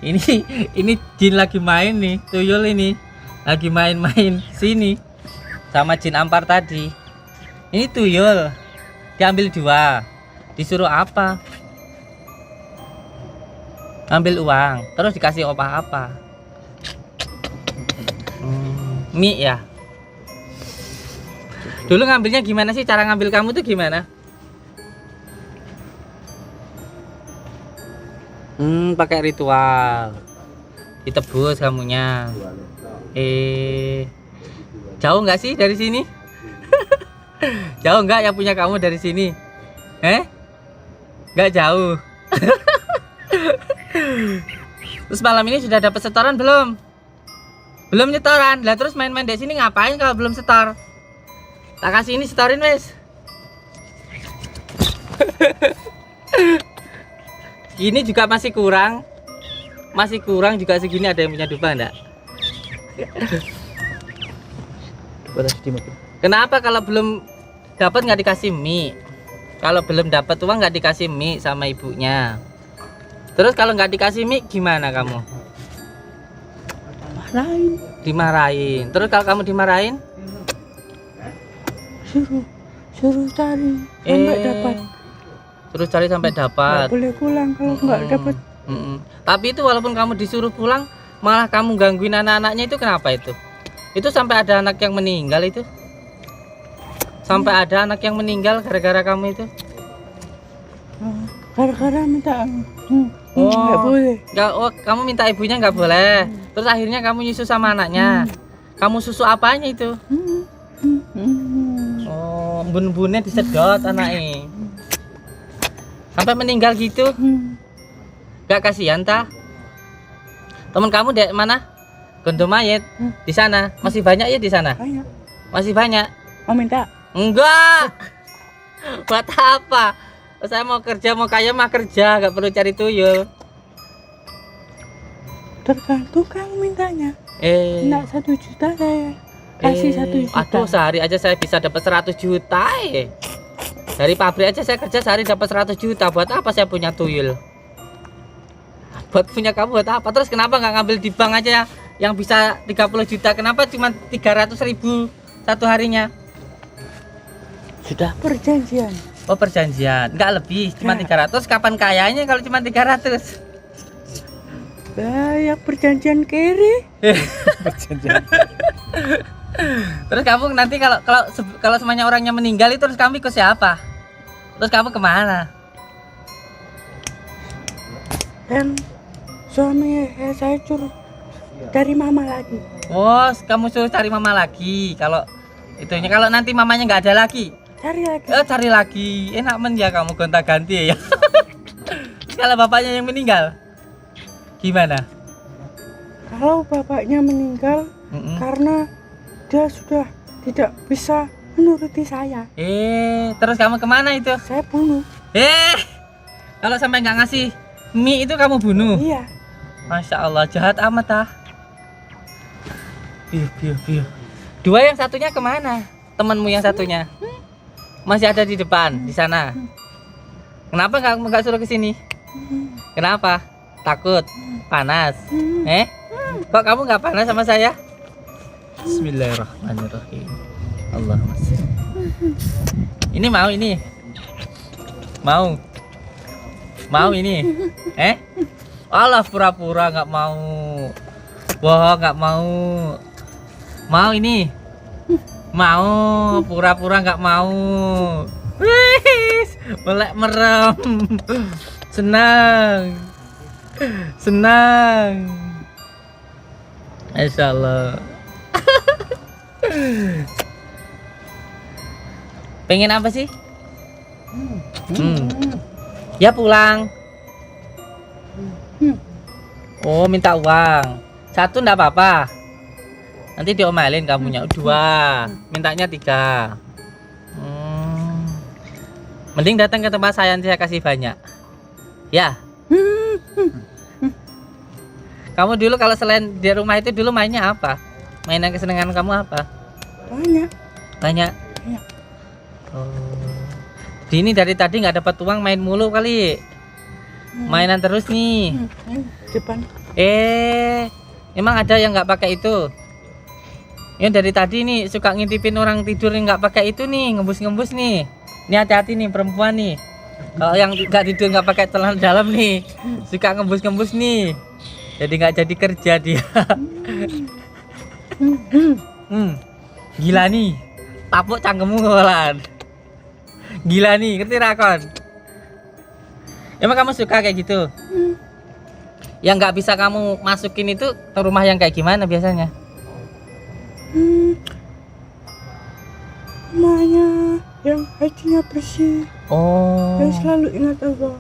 Ini jin lagi main nih, tuyul ini lagi main-main sini sama jin ampar tadi. Ini tuyul diambil dua. Disuruh apa? Ambil uang, terus dikasih apa-apa? Mie ya. Dulu ngambilnya gimana sih? Cara ngambil kamu tuh gimana? Pakai ritual. Ditebus kamunya. Jauh nggak sih dari sini? Jauh nggak yang punya kamu dari sini? Nggak jauh. Terus malam ini sudah dapat setoran belum? Belum nyetoran. Lah terus main-main di sini ngapain kalau belum setor? Tak kasih ini setorin wes. Ini juga masih kurang. Masih kurang juga segini, ada yang punya dupa enggak? Kenapa kalau belum dapat nggak dikasih mie? Kalau belum dapat uang nggak dikasih mie sama ibunya. Terus kalau nggak dikasih mie gimana kamu? Lain, Dimarahin. Terus kalau kamu dimarahin? suruh cari sampai dapat. Terus cari sampai dapat. Nggak boleh pulang kalau nggak dapat. Tapi itu walaupun kamu disuruh pulang, malah kamu gangguin anak-anaknya itu kenapa itu? Itu sampai ada anak yang meninggal itu? Sampai ada anak yang meninggal gara-gara kamu itu? Gara-gara minta Oh. nggak boleh. Kamu minta ibunya nggak boleh. Terus akhirnya kamu nyusu sama anaknya. Kamu susu apanya itu? Oh, bun-bunnya disedot anaknya. Sampai meninggal gitu? Gak kasihan tah? Teman kamu di mana? Gondo Mayit di sana. Masih banyak ya di sana? Banyak. Masih banyak? Mau minta? Enggak. Buat apa? Saya mau kerja, mau kaya mah kerja, gak perlu cari tuyul. Tergantung kamu mintanya. Enggak 1 juta saya kasih 1 juta. Aduh, sehari aja saya bisa dapat 100 juta. Dari pabrik aja saya kerja sehari dapat 100 juta. Buat apa saya punya tuyul? Buat punya kamu buat apa? Terus kenapa nggak ngambil di bank aja ya, yang bisa 30 juta? Kenapa cuma 300.000 satu harinya? Sudah perjanjian. Oh, perjanjian, nggak lebih, cuma 300. Kapan kayanya kalau cuma 300? Ya perjanjian kiri. Terus kamu nanti kalau semuanya orangnya meninggal itu, terus kamu ikut siapa? Terus kamu kemana? Dan suami saya suruh dari mama lagi. Oh, kamu suruh cari mama lagi. Kalau itunya, kalau nanti mamanya nggak ada lagi, Cari lagi. cari lagi. Enak men ya kamu gonta-ganti ya. Kalau bapaknya yang meninggal, gimana? Kalau bapaknya meninggal karena dia sudah tidak bisa menuruti saya. Terus kamu kemana itu? Saya bunuh. Kalau sampai nggak ngasih mie itu kamu bunuh? Iya. Masya Allah, jahat amat ah. Biu. Dua yang satunya kemana? Temanmu yang satunya? Masih ada di depan, di sana. Kenapa nggak suruh ke sini? Kenapa? Takut? Panas? Kok kamu nggak panas sama saya? Bismillahirrahmanirrahim. Allahumma sholli. Ini mau ini. Mau ini. Allah pura-pura nggak mau. Wah, nggak mau. Mau ini. Mau pura-pura nggak mau. Wih, melek merem. Senang. Insya Allah. Pengen apa sih? Ya pulang. Oh, minta uang. 1 enggak apa-apa. Nanti diomelin kamunya. 2, mintanya 3. Mending datang ke tempat saya, nanti saya kasih banyak. Ya. Kamu dulu kalau selain di rumah itu dulu mainnya apa? Mainan kesenangan kamu apa? Banyak. Iya. Oh. Dini dari tadi nggak dapat uang, main mulu kali. Mainan terus nih. Depan. Emang ada yang nggak pakai itu? Ya dari tadi nih suka ngintipin orang tidur yang nggak pakai itu nih, ngembus nih. Ini hati-hati nih perempuan nih. Kalau yang nggak tidur nggak pakai celana dalam nih, suka ngembus nih. Jadi nggak jadi kerja dia. Gila nih, tapuk cangkemmu ngolan. Gila nih, ngerti rakon? Emang kamu suka kayak gitu? Yang nggak bisa kamu masukin itu ke rumah yang kayak gimana biasanya? Rumahnya yang hatinya bersih. Oh. Yang selalu ingat Allah.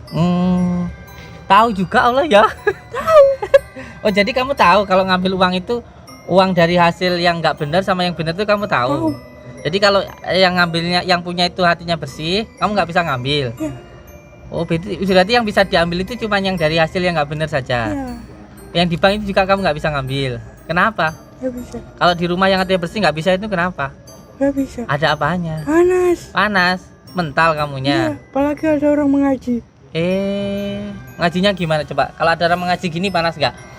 Tahu juga Allah ya? Tahu. Oh jadi kamu tahu kalau ngambil uang itu uang dari hasil yang nggak benar sama yang benar itu kamu tahu. Jadi kalau yang ngambilnya, yang punya itu hatinya bersih, kamu nggak bisa ngambil. Ya. Oh berarti yang bisa diambil itu cuma yang dari hasil yang nggak benar saja. Ya. Yang di bank itu juga kamu nggak bisa ngambil. Kenapa? Nggak bisa. Kalau di rumah yang hatinya bersih nggak bisa itu kenapa? Nggak bisa. Ada apanya? Panas. Mental kamunya. Ya, apalagi ada orang mengaji. Ngajinya gimana coba? Kalau ada orang mengaji gini panas nggak?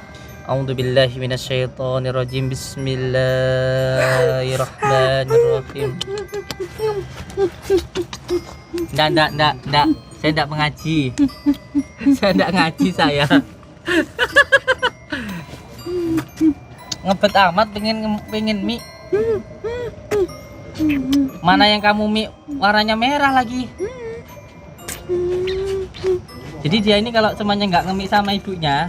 A'udzubillahi minasyaitonirrajim. Bismillahirrahmanirrahim. Enggak. Saya enggak mengaji. Saya enggak ngaji saya. Ngebet amat pengen mie. Mana yang kamu mie warnanya merah lagi? Jadi dia ini kalau semuanya nggak ngemik sama ibunya,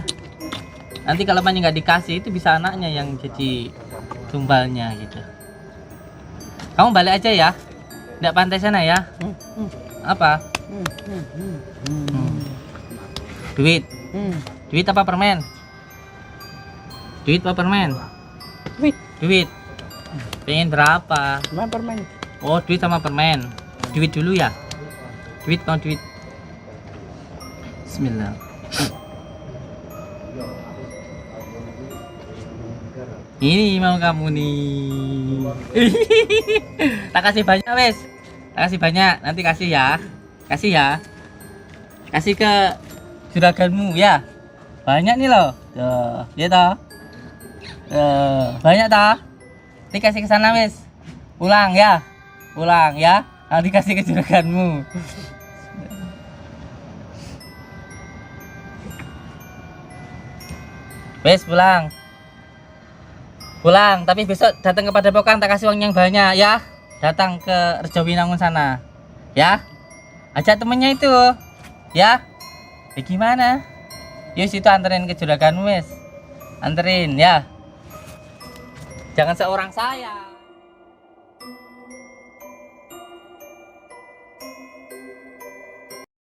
nanti kalau mamanya nggak dikasih itu bisa anaknya yang jadi tumbalnya gitu. Kamu balik aja ya, nggak pantai sana ya. Apa? Duit apa permen? Duit apa permen? Duit. Pengen berapa? Cuma permen. Oh duit sama permen. Duit dulu ya. Mau duit. Bismillah. Ini mau kamu nih. Tak kasih banyak wes. Tak kasih banyak. Nanti kasih ya. Kasih ke juraganmu ya. Banyak nih loh. Tuh, lihat toh. Banyak toh. Nanti kasih ke sana wes. Pulang ya. Nanti kasih ke juraganmu. Wes pulang, tapi besok datang ke Padepokan tak kasih uang yang banyak ya. Datang ke Rejowinangun sana, ya. Ajak temennya itu, ya. Gimana? Yus itu anterin ke juraganmu wes, anterin ya. Jangan seorang saya.